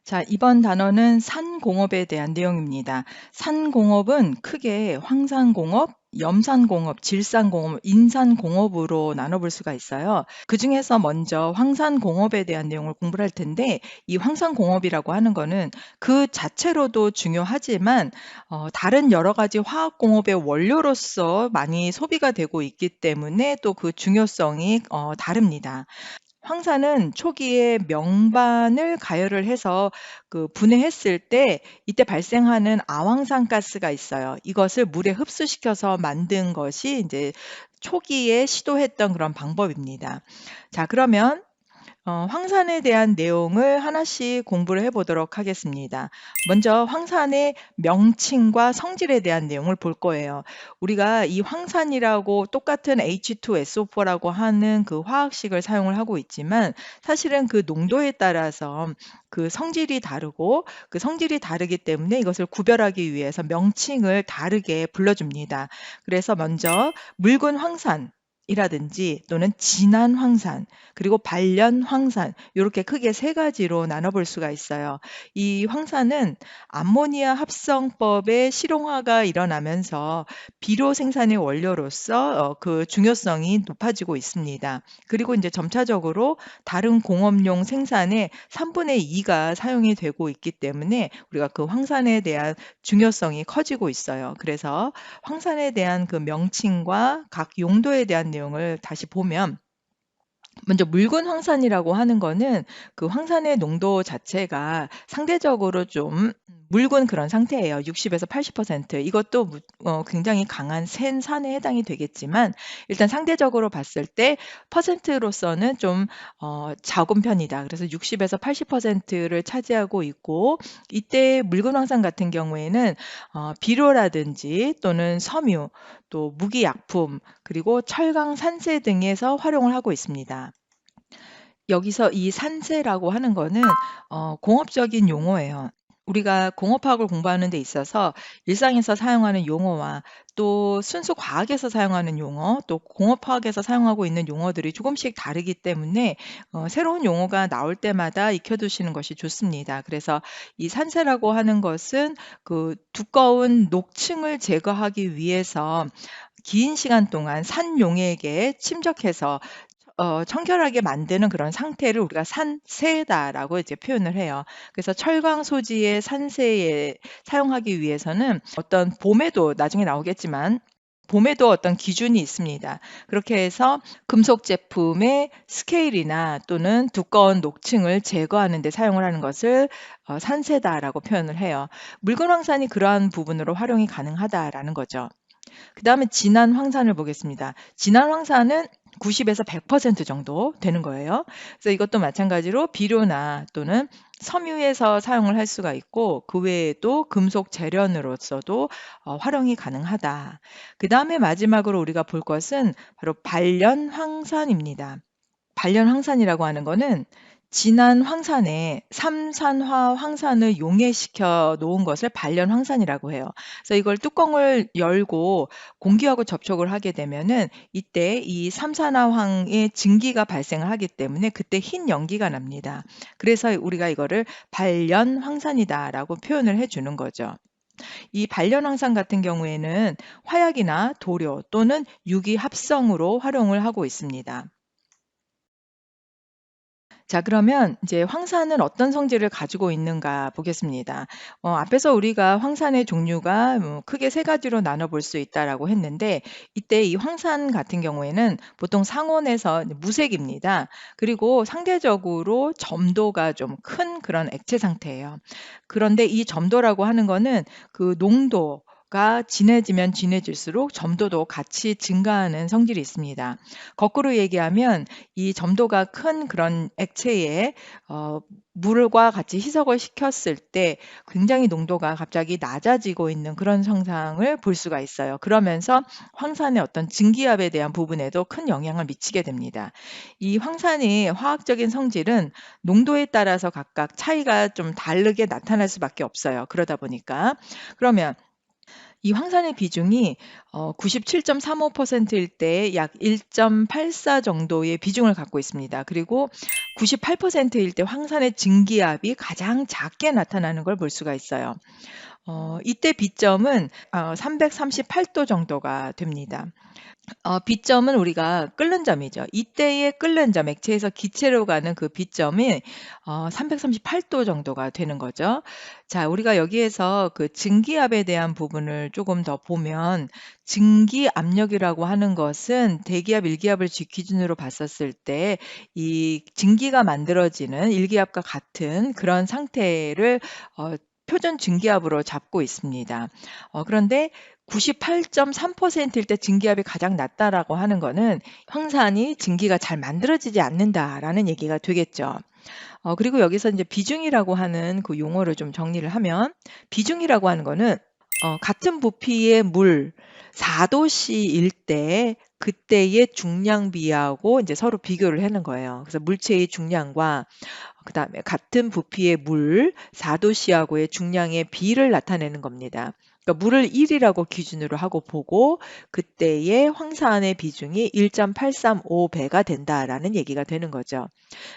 자, 이번 단어는 산공업에 대한 내용입니다. 산공업은 크게 황산공업, 염산공업, 질산공업, 인산공업으로 나눠볼 수가 있어요. 그중에서 먼저 황산공업에 대한 내용을 공부를 할 텐데, 이 황산공업이라고 하는 거는 그 자체로도 중요하지만 다른 여러 가지 화학공업의 원료로서 많이 소비가 되고 있기 때문에 또 그 중요성이 다릅니다. 황사는 초기에 명반을 가열을 해서 분해했을 때 이때 발생하는 아황산 가스가 있어요. 이것을 물에 흡수시켜서 만든 것이 이제 초기에 시도했던 그런 방법입니다. 자, 그러면 황산에 대한 내용을 하나씩 공부를 해 보도록 하겠습니다. 먼저 황산의 명칭과 성질에 대한 내용을 볼 거예요. 우리가 이 황산이라고 똑같은 H2SO4라고 하는 그 화학식을 사용을 하고 있지만 사실은 그 농도에 따라서 그 성질이 다르고 그 성질이 다르기 때문에 이것을 구별하기 위해서 명칭을 다르게 불러줍니다. 그래서 먼저 묽은 황산 이라든지 또는 진한 황산 그리고 발련 황산 요렇게 크게 세 가지로 나눠 볼 수가 있어요. 이 황산은 암모니아 합성법의 실용화가 일어나면서 비료 생산의 원료로서 그 중요성이 높아지고 있습니다. 그리고 이제 점차적으로 다른 공업용 생산에 3분의 2가 사용이 되고 있기 때문에 우리가 그 황산에 대한 중요성이 커지고 있어요. 그래서 황산에 대한 그 명칭과 각 용도에 대한 내용을 다시 보면 먼저 묽은 황산이라고 하는 거는 그 황산의 농도 자체가 상대적으로 좀 묽은 그런 상태예요. 60에서 80%. 이것도 굉장히 강한 센 산에 해당이 되겠지만 일단 상대적으로 봤을 때 퍼센트로서는 좀 작은 편이다. 그래서 60에서 80%를 차지하고 있고 이때 묽은 황산 같은 경우에는 비료라든지 또는 섬유, 또 무기약품, 그리고 철강, 산세 등에서 활용을 하고 있습니다. 여기서 이 산세라고 하는 거는 공업적인 용어예요. 우리가 공업화학을 공부하는 데 있어서 일상에서 사용하는 용어와 또 순수 과학에서 사용하는 용어, 또 공업화학에서 사용하고 있는 용어들이 조금씩 다르기 때문에 새로운 용어가 나올 때마다 익혀두시는 것이 좋습니다. 그래서 이 산세라고 하는 것은 그 두꺼운 녹층을 제거하기 위해서 긴 시간 동안 산용액에 침적해서 청결하게 만드는 그런 상태를 우리가 산세다라고 이제 표현을 해요. 그래서 철강 소지의 산세에 사용하기 위해서는 어떤 봄에도 나중에 나오겠지만 봄에도 어떤 기준이 있습니다. 그렇게 해서 금속 제품의 스케일이나 또는 두꺼운 녹층을 제거하는 데 사용을 하는 것을 산세다라고 표현을 해요. 묽은 황산이 그러한 부분으로 활용이 가능하다라는 거죠. 그다음에 진한 황산을 보겠습니다. 진한 황산은 90에서 100% 정도 되는 거예요. 그래서 이것도 마찬가지로 비료나 또는 섬유에서 사용을 할 수가 있고 그 외에도 금속 재련으로서도 활용이 가능하다. 그다음에 마지막으로 우리가 볼 것은 바로 발련 황산입니다. 발련 황산이라고 하는 거는 진한 황산에 삼산화 황산을 용해시켜 놓은 것을 발련 황산이라고 해요. 그래서 이걸 뚜껑을 열고 공기하고 접촉을 하게 되면은 이때 이 삼산화황의 증기가 발생을 하기 때문에 그때 흰 연기가 납니다. 그래서 우리가 이거를 발련 황산이다라고 표현을 해 주는 거죠. 이 발련 황산 같은 경우에는 화약이나 도료 또는 유기 합성으로 활용을 하고 있습니다. 자, 그러면 이제 황산은 어떤 성질을 가지고 있는가 보겠습니다. 앞에서 우리가 황산의 종류가 크게 세 가지로 나눠 볼 수 있다라고 했는데 이때 이 황산 같은 경우에는 보통 상온에서 무색입니다. 그리고 상대적으로 점도가 좀 큰 그런 액체 상태예요. 그런데 이 점도라고 하는 거는 그 농도가 진해지면 진해질수록 점도도 같이 증가하는 성질이 있습니다. 거꾸로 얘기하면 이 점도가 큰 그런 액체에 어 물과 같이 희석을 시켰을 때 굉장히 농도가 갑자기 낮아지고 있는 그런 현상을 볼 수가 있어요. 그러면서 황산의 어떤 증기압에 대한 부분에도 큰 영향을 미치게 됩니다. 이 황산의 화학적인 성질은 농도에 따라서 각각 차이가 좀 다르게 나타날 수밖에 없어요. 그러다 보니까. 그러면 이 황산의 비중이 97.35%일 때 약 1.84 정도의 비중을 갖고 있습니다. 그리고 98%일 때 황산의 증기압이 가장 작게 나타나는 걸 볼 수가 있어요. 이때 B점은 338도 정도가 됩니다. B점은 우리가 끓는 점이죠. 이때의 끓는 점, 액체에서 기체로 가는 그 B점이 338도 정도가 되는 거죠. 자, 우리가 여기에서 그 증기압에 대한 부분을 조금 더 보면 증기압력이라고 하는 것은 대기압, 일기압을 기준으로 봤었을 때 이 증기가 만들어지는 일기압과 같은 그런 상태를 표준 증기압으로 잡고 있습니다. 그런데 98.3%일 때 증기압이 가장 낮다라고 하는 거는 황산이 증기가 잘 만들어지지 않는다라는 얘기가 되겠죠. 그리고 여기서 이제 비중이라고 하는 그 용어를 좀 정리를 하면 비중이라고 하는 거는 같은 부피의 물 4도씨일 때 그때의 중량비하고 이제 서로 비교를 하는 거예요. 그래서 물체의 중량과 그다음에 같은 부피의 물 4도씨하고의 중량의 비를 나타내는 겁니다. 그러니까 물을 1이라고 기준으로 하고 보고 그때의 황산의 비중이 1.835배가 된다라는 얘기가 되는 거죠.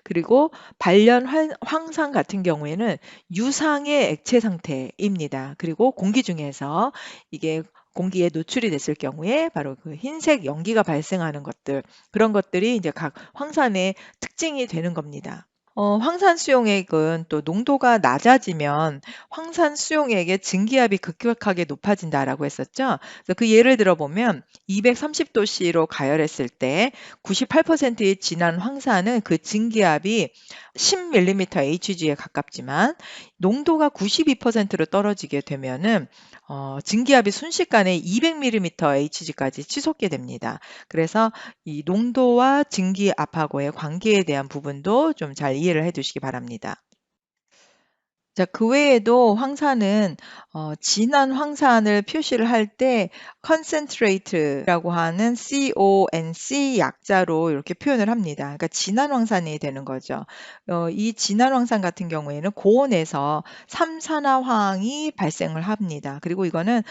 그리고 발연 황산 같은 경우에는 유상의 액체 상태입니다. 그리고 공기 중에서 이게 공기에 노출이 됐을 경우에 바로 그 흰색 연기가 발생하는 것들, 그런 것들이 이제 각 황산의 특징이 되는 겁니다. 황산 수용액은 또 농도가 낮아지면 황산 수용액의 증기압이 급격하게 높아진다라고 했었죠. 그래서 그 예를 들어보면 230도씨로 가열했을 때 98%의 진한 황산은 그 증기압이 10mm Hg에 가깝지만 농도가 92%로 떨어지게 되면은 증기압이 순식간에 200mm Hg까지 치솟게 됩니다. 그래서 이 농도와 증기압하고의 관계에 대한 부분도 좀 잘 이해를 해 두시기 바랍니다. 자, 그 외에도 황산은 진한 황산을 표시를 할 때 concentrate라고 하는 CONC 약자로 이렇게 표현을 합니다. 그러니까 진한 황산이 되는 거죠. 이 진한 황산 같은 경우에는 고온에서 삼산화황이 발생을 합니다. 그리고 이거는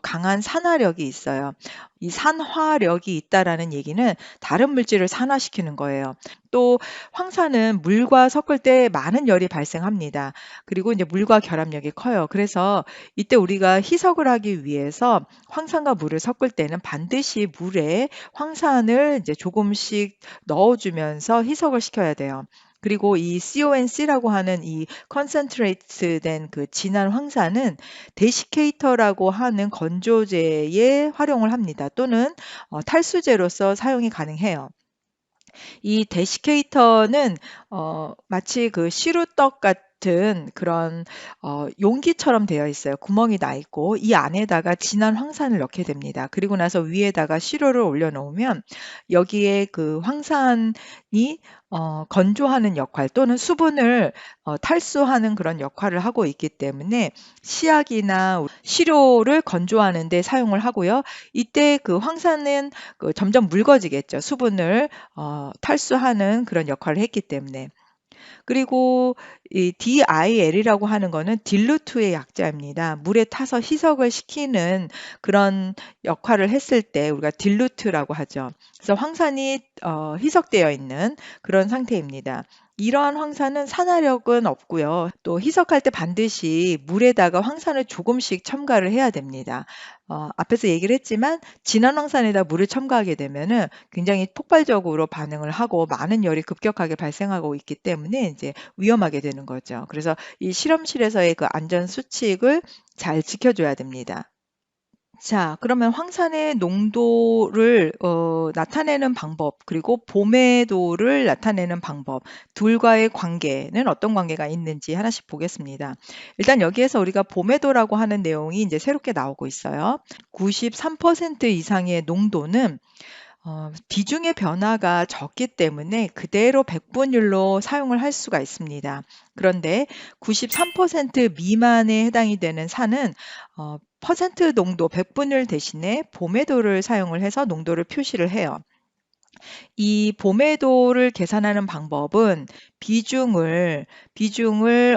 강한 산화력이 있어요. 이 산화력이 있다라는 얘기는 다른 물질을 산화시키는 거예요. 또 황산은 물과 섞을 때 많은 열이 발생합니다. 그리고 이제 물과 결합력이 커요. 그래서 이때 우리가 희석을 하기 위해서 황산과 물을 섞을 때는 반드시 물에 황산을 이제 조금씩 넣어주면서 희석을 시켜야 돼요. 그리고 이 CONC라고 하는 이 컨센트레이트 된 그 진한 황산은 데시케이터라고 하는 건조제에 활용을 합니다. 또는 탈수제로서 사용이 가능해요. 이 데시케이터는 마치 그 시루떡 같은 그런 용기처럼 되어 있어요. 구멍이 나 있고 이 안에다가 진한 황산을 넣게 됩니다. 그리고 나서 위에다가 시료를 올려 놓으면 여기에 그 황산이 건조하는 역할 또는 수분을 탈수하는 그런 역할을 하고 있기 때문에 시약이나 시료를 건조하는 데 사용을 하고요. 이때 그 황산은 점점 묽어지겠죠. 수분을 탈수하는 그런 역할을 했기 때문에. 그리고 이 DIL이라고 하는 거는 딜루트의 약자입니다. 물에 타서 희석을 시키는 그런 역할을 했을 때 우리가 딜루트라고 하죠. 그래서 황산이 희석되어 있는 그런 상태입니다. 이러한 황산은 산화력은 없고요. 또 희석할 때 반드시 물에다가 황산을 조금씩 첨가를 해야 됩니다. 앞에서 얘기를 했지만 진한 황산에다 물을 첨가하게 되면은 굉장히 폭발적으로 반응을 하고 많은 열이 급격하게 발생하고 있기 때문에 이제 위험하게 되는 거죠. 그래서 이 실험실에서의 그 안전 수칙을 잘 지켜줘야 됩니다. 자, 그러면 황산의 농도를 나타내는 방법, 그리고 봄해도를 나타내는 방법, 둘과의 관계는 어떤 관계가 있는지 하나씩 보겠습니다. 일단 여기에서 우리가 봄해도라고 하는 내용이 이제 새롭게 나오고 있어요. 93% 이상의 농도는 비중의 변화가 적기 때문에 그대로 백분율로 사용을 할 수가 있습니다. 그런데 93% 미만에 해당이 되는 산은 퍼센트 농도 백분율 대신에 봄해도를 사용을 해서 농도를 표시를 해요. 이 봄해도를 계산하는 방법은 비중을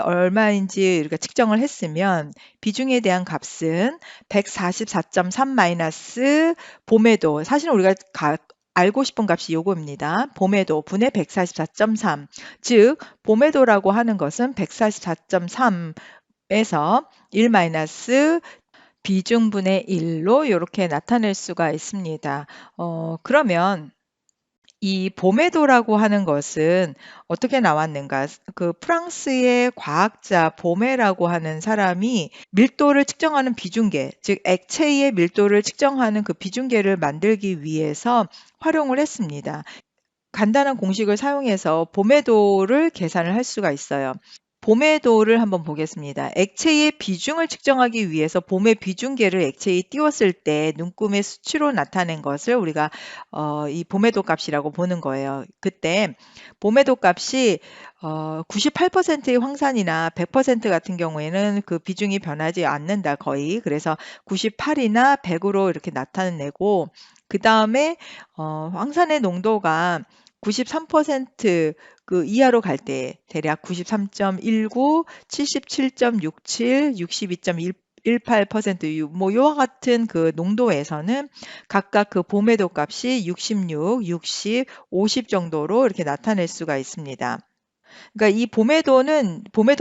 얼마인지 우리가 측정을 했으면 비중에 대한 값은 144.3 마이너스 봄해도. 사실은 우리가 알고 싶은 값이 요겁니다. 봄에도 분의 144.3. 즉 봄에도라고 하는 것은 144.3에서 1 마이너스 비중분의 1로 이렇게 나타낼 수가 있습니다. 그러면 이 보메도라고 하는 것은 어떻게 나왔는가? 그 프랑스의 과학자 보메라고 하는 사람이 밀도를 측정하는 비중계, 즉 액체의 밀도를 측정하는 그 비중계를 만들기 위해서 활용을 했습니다. 간단한 공식을 사용해서 보메도를 계산을 할 수가 있어요. 봄의도를 한번 보겠습니다. 액체의 비중을 측정하기 위해서 봄의 비중계를 액체에 띄웠을 때 눈금의 수치로 나타낸 것을 우리가 이 봄의도 값이라고 보는 거예요. 그때 봄의도 값이 98%의 황산이나 100% 같은 경우에는 그 비중이 변하지 않는다 거의. 그래서 98이나 100으로 이렇게 나타내고 그 다음에 황산의 농도가 93% 그 이하로 갈 때 대략 93.19, 77.67, 62.18% 뭐 이와 같은 그 농도에서는 각각 그 봄의도 값이 66, 60, 50 정도로 이렇게 나타낼 수가 있습니다. 그러니까 이 봄에도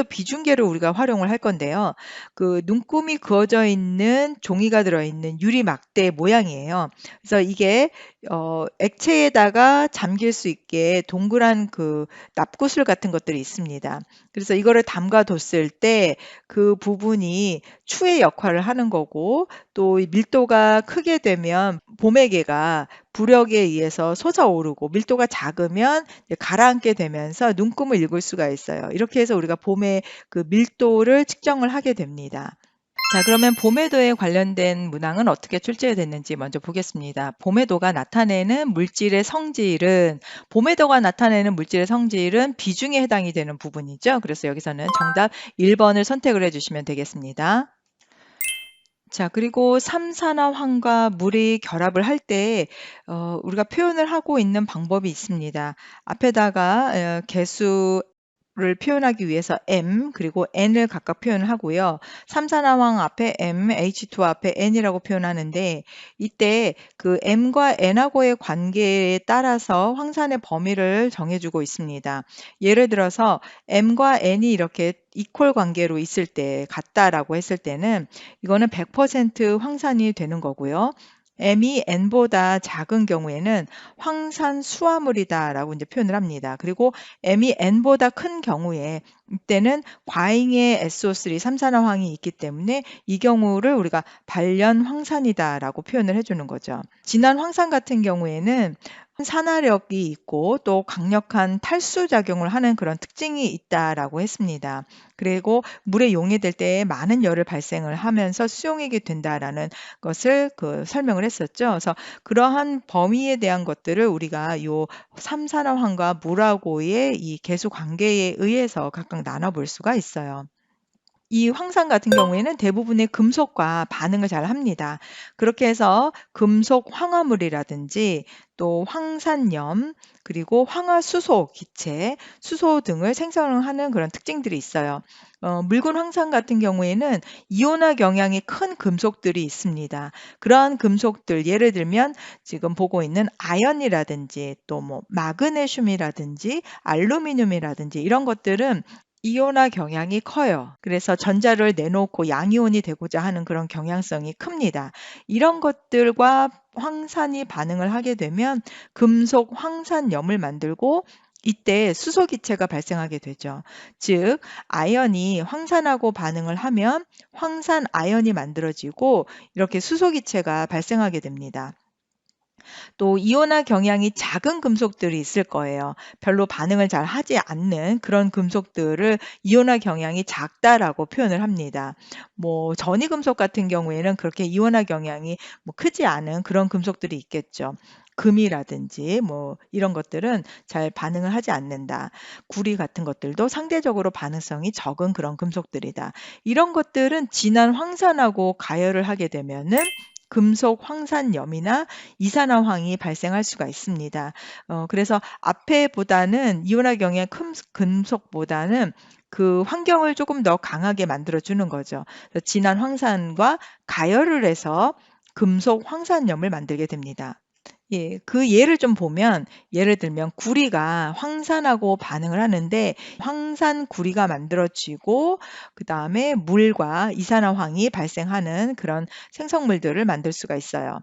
비중계를 우리가 활용을 할 건데요. 그 눈금이 그어져 있는 종이가 들어있는 유리 막대 모양이에요. 그래서 이게 액체에다가 잠길 수 있게 동그란 그 납구슬 같은 것들이 있습니다. 그래서 이거를 담가뒀을 때 그 부분이 추의 역할을 하는 거고 또 밀도가 크게 되면 봄에개가 부력에 의해서 솟아오르고 밀도가 작으면 가라앉게 되면서 눈금을 읽을 수가 있어요. 이렇게 해서 우리가 봄의 그 밀도를 측정을 하게 됩니다. 자, 그러면 봄에도에 관련된 문항은 어떻게 출제됐는지 먼저 보겠습니다. 봄에도가 나타내는 물질의 성질은 봄에도가 나타내는 물질의 성질은 비중에 해당이 되는 부분이죠. 그래서 여기서는 정답 1번을 선택을 해주시면 되겠습니다. 자, 그리고 삼산화황과 물이 결합을 할 때 우리가 표현을 하고 있는 방법이 있습니다. 앞에다가 개수를 표현하기 위해서 M 그리고 N을 각각 표현을 하고요. 삼산화황 앞에 M, H2 앞에 N이라고 표현하는데 이때 그 M과 N하고의 관계에 따라서 황산의 범위를 정해주고 있습니다. 예를 들어서 M과 N이 이렇게 이퀄 관계로 있을 때 같다라고 했을 때는 이거는 100% 황산이 되는 거고요. M이 N보다 작은 경우에는 황산 수화물이다라고 이제 표현을 합니다. 그리고 M이 N보다 큰 경우에 이때는 과잉의 SO3 삼산화황이 있기 때문에 이 경우를 우리가 발연 황산이다라고 표현을 해주는 거죠. 진한 황산 같은 경우에는 산화력이 있고 또 강력한 탈수 작용을 하는 그런 특징이 있다라고 했습니다. 그리고 물에 용해될 때 많은 열을 발생을 하면서 수용액이 된다라는 것을 설명을 했었죠. 그래서 그러한 범위에 대한 것들을 우리가 요 삼산화황과 물하고의 이 계수 관계에 의해서 각각 나눠볼 수가 있어요. 이 황산 같은 경우에는 대부분의 금속과 반응을 잘 합니다. 그렇게 해서 금속 황화물이라든지 또 황산염 그리고 황화수소 기체, 수소 등을 생성하는 그런 특징들이 있어요. 묽은 황산 같은 경우에는 이온화 경향이 큰 금속들이 있습니다. 그러한 금속들 예를 들면 지금 보고 있는 아연이라든지 또 뭐 마그네슘이라든지 알루미늄이라든지 이런 것들은 이온화 경향이 커요. 그래서 전자를 내놓고 양이온이 되고자 하는 그런 경향성이 큽니다. 이런 것들과 황산이 반응을 하게 되면 금속 황산염을 만들고 이때 수소 기체가 발생하게 되죠. 즉 아연이 황산하고 반응을 하면 황산 아연이 만들어지고 이렇게 수소 기체가 발생하게 됩니다. 또 이온화 경향이 작은 금속들이 있을 거예요. 별로 반응을 잘 하지 않는 그런 금속들을 이온화 경향이 작다라고 표현을 합니다. 뭐 전이금속 같은 경우에는 그렇게 이온화 경향이 뭐 크지 않은 그런 금속들이 있겠죠. 금이라든지 뭐 이런 것들은 잘 반응을 하지 않는다. 구리 같은 것들도 상대적으로 반응성이 적은 그런 금속들이다. 이런 것들은 진한 황산하고 가열을 하게 되면은 금속 황산염이나 이산화황이 발생할 수가 있습니다. 그래서 앞에보다는 이온화 경향 큰 금속보다는 그 환경을 조금 더 강하게 만들어주는 거죠. 그래서 진한 황산과 가열을 해서 금속 황산염을 만들게 됩니다. 예, 그 예를 좀 보면 예를 들면 구리가 황산하고 반응을 하는데 황산 구리가 만들어지고 그다음에 물과 이산화황이 발생하는 그런 생성물들을 만들 수가 있어요.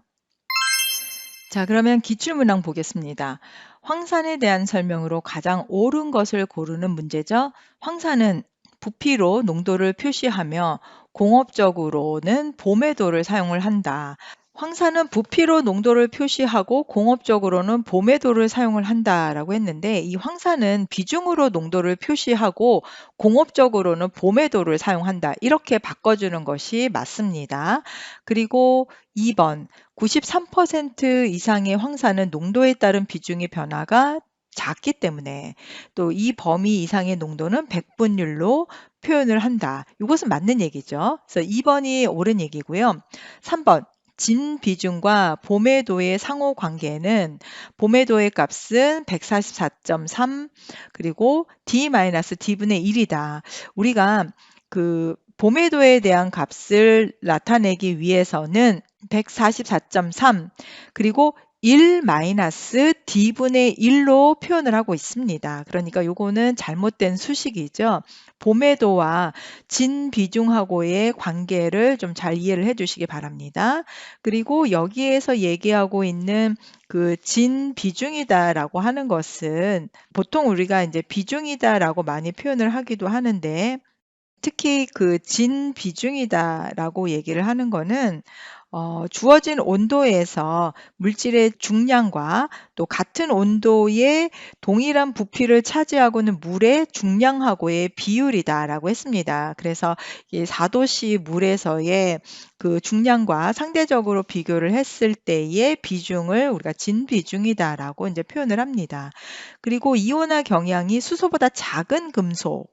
자, 그러면 기출문항 보겠습니다. 황산에 대한 설명으로 가장 옳은 것을 고르는 문제죠. 황산은 부피로 농도를 표시하며 공업적으로는 보메도를 사용을 한다. 황산은 부피로 농도를 표시하고 공업적으로는 보메도를 사용을 한다라고 했는데 이 황산은 비중으로 농도를 표시하고 공업적으로는 보메도를 사용한다. 이렇게 바꿔주는 것이 맞습니다. 그리고 2번 93% 이상의 황산은 농도에 따른 비중의 변화가 작기 때문에 또 이 범위 이상의 농도는 백분율로 표현을 한다. 이것은 맞는 얘기죠. 그래서 2번이 옳은 얘기고요. 3번 진 비중과 봄의도의 상호 관계는 봄의도의 값은 144.3 그리고 D-D분의 1이다. 우리가 그 봄의도에 대한 값을 나타내기 위해서는 144.3 그리고 1-D분의 1로 표현을 하고 있습니다. 그러니까 요거는 잘못된 수식이죠. 봄에도와 진 비중하고의 관계를 좀 잘 이해를 해 주시기 바랍니다. 그리고 여기에서 얘기하고 있는 그 진 비중이다라고 하는 것은 보통 우리가 이제 비중이다라고 많이 표현을 하기도 하는데 특히 그 진 비중이다라고 얘기를 하는 거는 주어진 온도에서 물질의 중량과 또 같은 온도의 동일한 부피를 차지하고는 물의 중량하고의 비율이다라고 했습니다. 그래서 이 4도씨 물에서의 그 중량과 상대적으로 비교를 했을 때의 비중을 우리가 진비중이다라고 이제 표현을 합니다. 그리고 이온화 경향이 수소보다 작은 금속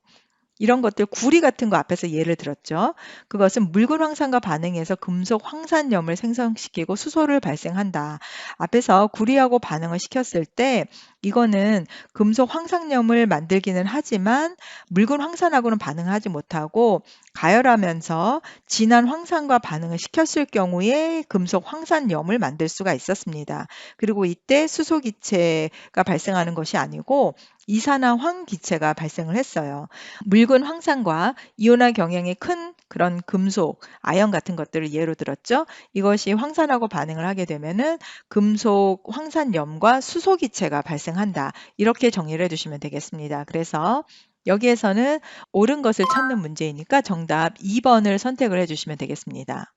이런 것들 구리 같은 거 앞에서 예를 들었죠. 그것은 묽은 황산과 반응해서 금속 황산염을 생성시키고 수소를 발생한다. 앞에서 구리하고 반응을 시켰을 때 이거는 금속 황산염을 만들기는 하지만 묽은 황산하고는 반응하지 못하고 가열하면서 진한 황산과 반응을 시켰을 경우에 금속 황산염을 만들 수가 있었습니다. 그리고 이때 수소 기체가 발생하는 것이 아니고 이산화황 기체가 발생을 했어요. 묽은 황산과 이온화 경향이 큰 그런 금속, 아연 같은 것들을 예로 들었죠. 이것이 황산하고 반응을 하게 되면은 금속 황산염과 수소 기체가 발생한다. 이렇게 정리를 해두시면 되겠습니다. 그래서 여기에서는 옳은 것을 찾는 문제이니까 정답 2번을 선택을 해주시면 되겠습니다.